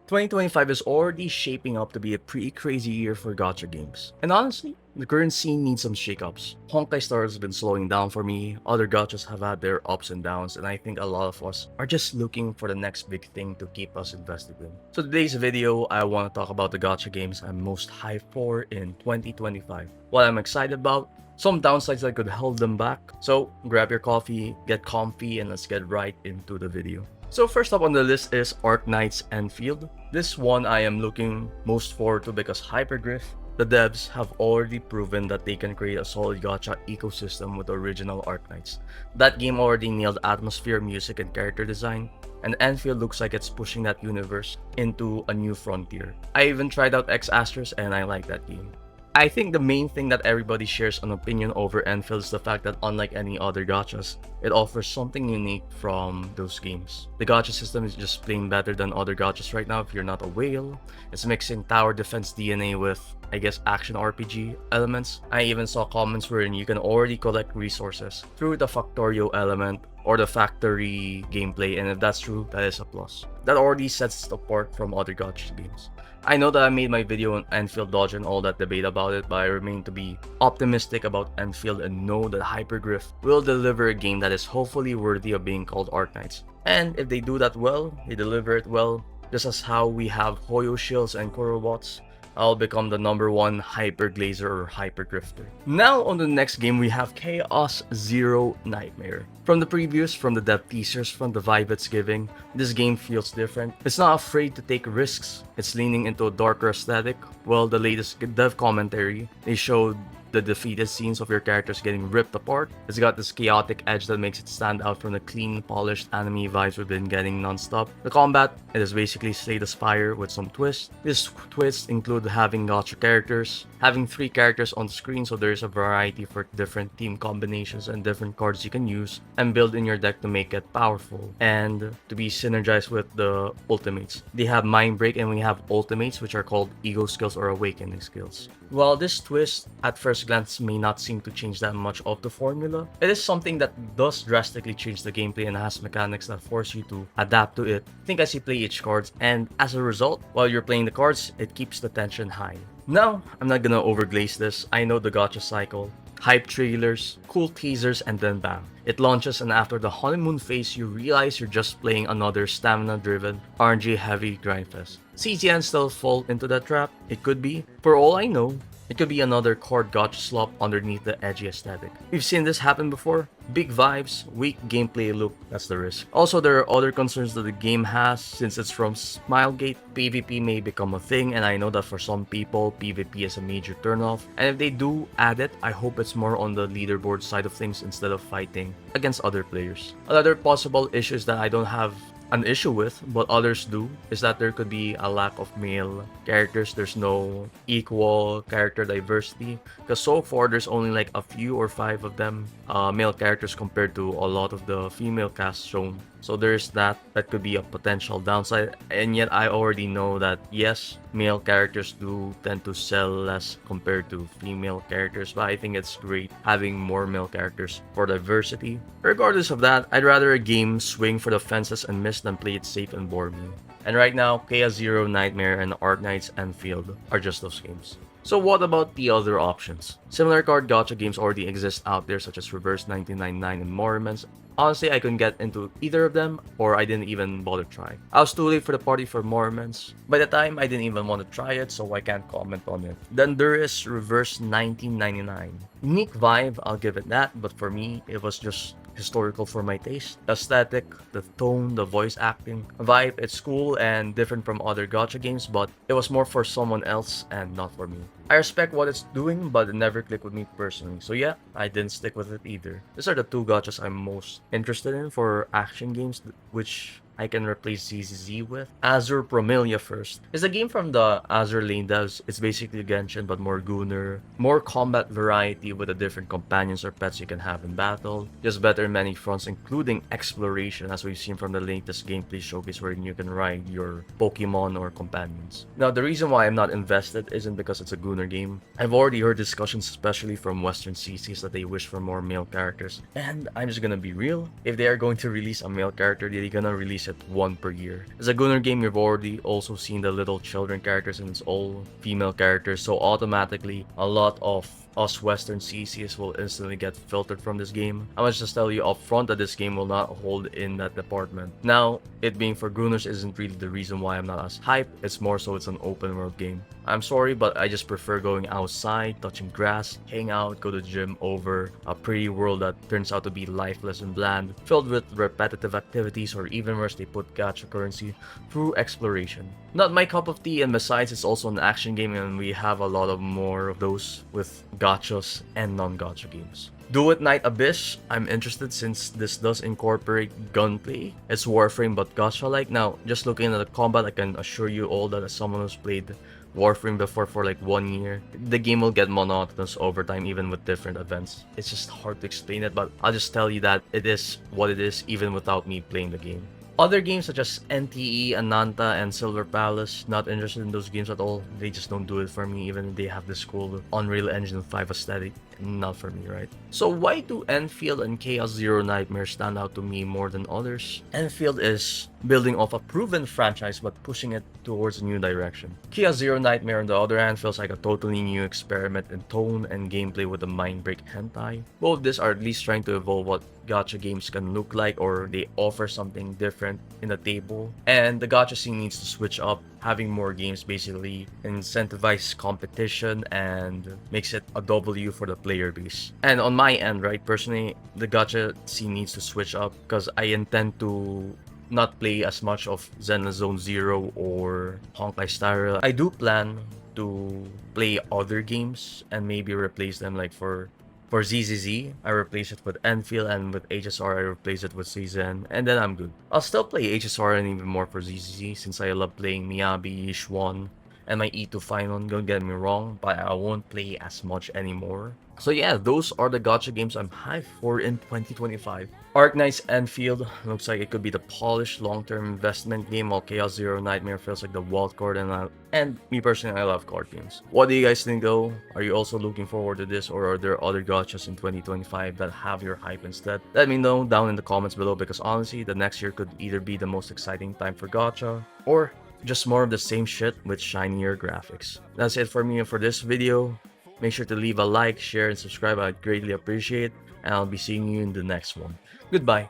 2025 is already shaping up to be a pretty crazy year for gacha games. And honestly, the current scene needs some shakeups. Honkai Star has been slowing down for me, other gachas have had their ups and downs, and I think a lot of us are just looking for the next big thing to keep us invested in. So today's video, I want to talk about the gacha games I'm most hyped for in 2025. What I'm excited about, some downsides that could hold them back. So grab your coffee, get comfy, and let's get right into the video. So first up on the list is Arknights Whenfield. This one I am looking most forward to because Hypergriff, the devs, have already proven that they can create a solid gacha ecosystem with the original Arknights. That game already nailed atmosphere, music, and character design, and Endfield looks like it's pushing that universe into a new frontier. I even tried out X Astros and I like that game. I think the main thing that everybody shares an opinion over Enfield is the fact that unlike any other gachas, it offers something unique from those games. The gacha system is just plain better than other gachas right now if you're not a whale. It's mixing tower defense DNA with, I guess, action RPG elements. I even saw comments wherein you can already collect resources through the Factorio element or the factory gameplay, and if that's true, that is a plus. That already sets it apart from other gacha games. I know that I made my video on Enfield Dodge and all that debate about it, but I remain to be optimistic about Enfield and know that Hypergriff will deliver a game that is hopefully worthy of being called Arknights. And if they do that well, they deliver it well, just as how we have Hoyo Shields and Korobots, I'll become the #1 Hyper Glazer or Hyper Grifter. Now on the next game we have Chaos Zero Nightmare. From the previews, from the dev teasers, from the vibe it's giving, this game feels different. It's not afraid to take risks. It's leaning into a darker aesthetic. Well, the latest dev commentary, they showed the defeated scenes of your characters getting ripped apart. It's got this chaotic edge that makes it stand out from the clean, polished anime vibes we've been getting non-stop. The combat, it is basically Slay the Spire with some twists. These twists include having gacha characters, having 3 characters on the screen so there's a variety for different team combinations and different cards you can use and build in your deck to make it powerful and to be synergized with the ultimates. They have Mind Break and we have ultimates which are called ego skills or awakening skills. While this twist at first glance may not seem to change that much of the formula, it is something that does drastically change the gameplay and has mechanics that force you to adapt to it, think as you play each card, and as a result, while you're playing the cards, it keeps the tension high. Now, I'm not gonna overglaze this. I know the gacha cycle. Hype trailers, cool teasers, and then bam. It launches and after the honeymoon phase, you realize you're just playing another stamina-driven, RNG-heavy grindfest. CZN still fall into that trap? It could be. For all I know, it could be another card gacha slop underneath the edgy aesthetic. We've seen this happen before. Big vibes, weak gameplay look, that's the risk. Also, there are other concerns that the game has. Since it's from Smilegate, PvP may become a thing, and I know that for some people, PvP is a major turnoff. And if they do add it, I hope it's more on the leaderboard side of things instead of fighting against other players. Another possible issue is that I don't have an issue with, but others do, is that there could be a lack of male characters. There's no equal character diversity because so far there's only like a few or 5 of them male characters compared to a lot of the female cast shown. So there's that could be a potential downside, and yet I already know that yes, male characters do tend to sell less compared to female characters, but I think it's great having more male characters for diversity. Regardless of that, I'd rather a game swing for the fences and miss than play it safe and bore me. And right now, Chaos Zero Nightmare and Arknights Whenfield are just those games. So what about the other options? Similar card gacha games already exist out there such as Reverse 1999 and Mormons. Honestly, I couldn't get into either of them, or I didn't even bother trying. I was too late for the party for Mormons. By the time, I didn't even want to try it, so I can't comment on it. Then there is Reverse 1999. Unique vibe, I'll give it that, but for me, it was just historical for my taste. The aesthetic, the tone, the voice acting, vibe, it's cool and different from other gacha games, but it was more for someone else and not for me. I respect what it's doing, but it never clicked with me personally. So yeah, I didn't stick with it either. These are the 2 gachas I'm most interested in for action games, which I can replace ZZZ with. Azure Promilia first. It's a game from the Azure Lane devs. It's basically Genshin but more Gunner. More combat variety with the different companions or pets you can have in battle. Just better in many fronts including exploration as we've seen from the latest gameplay showcase wherein you can ride your Pokemon or companions. Now the reason why I'm not invested isn't because it's a Gunner game. I've already heard discussions especially from Western CCs that they wish for more male characters. And I'm just gonna be real. If they are going to release a male character, they're gonna release release it one per year. As a Gunner game, you've already also seen the little children characters and it's all female characters, so automatically a lot of us Western CCs will instantly get filtered from this game. I must just tell you up front that this game will not hold in that department. Now, it being for Gunners isn't really the reason why I'm not as hyped, it's more so it's an open world game. I'm sorry, but I just prefer going outside, touching grass, hang out, go to the gym over a pretty world that turns out to be lifeless and bland, filled with repetitive activities, or even worse, they put gacha currency through exploration. Not my cup of tea, and besides, it's also an action game and we have a lot of more of those with gachas and non-gacha games. Do It Night Abyss, I'm interested since this does incorporate gunplay. It's Warframe but gacha-like. Now, just looking at the combat, I can assure you all that as someone who's played Warframe before for like 1 year, the game will get monotonous over time even with different events. It's just hard to explain it, but I'll just tell you that it is what it is even without me playing the game. Other games such as NTE, Ananta, and Silver Palace, not interested in those games at all. They just don't do it for me even if they have this cool Unreal Engine 5 aesthetic. Not for me, right? So why do Enfield and Chaos Zero Nightmare stand out to me more than others? Enfield is building off a proven franchise but pushing it towards a new direction. Chaos Zero Nightmare on the other hand feels like a totally new experiment in tone and gameplay with the mind break hentai. Both of these are at least trying to evolve what gacha games can look like, or they offer something different in the table. And the gacha scene needs to switch up. Having more games basically incentivizes competition and makes it a W for the player base. And on my end, right, personally, the gacha scene needs to switch up because I intend to not play as much of Zenless Zone Zero or Honkai Star Rail. I do plan to play other games and maybe replace them, like for ZZZ, I replace it with Enfield, and with HSR, I replace it with CZN, and then I'm good. I'll still play HSR and even more for ZZZ since I love playing Miyabi, Yishuan, and my E2 final, don't get me wrong, but I won't play as much anymore. So yeah, those are the gacha games I'm hyped for in 2025. Arknights Whenfield looks like it could be the polished long-term investment game, while Chaos Zero Nightmare feels like the wild card, and me personally, I love card games. What do you guys think though? Are you also looking forward to this, or are there other gachas in 2025 that have your hype instead? Let me know down in the comments below, because honestly, the next year could either be the most exciting time for gacha, or just more of the same shit with shinier graphics. That's it for me and for this video. Make sure to leave a like, share, and subscribe. I'd greatly appreciate it, and I'll be seeing you in the next one. Goodbye.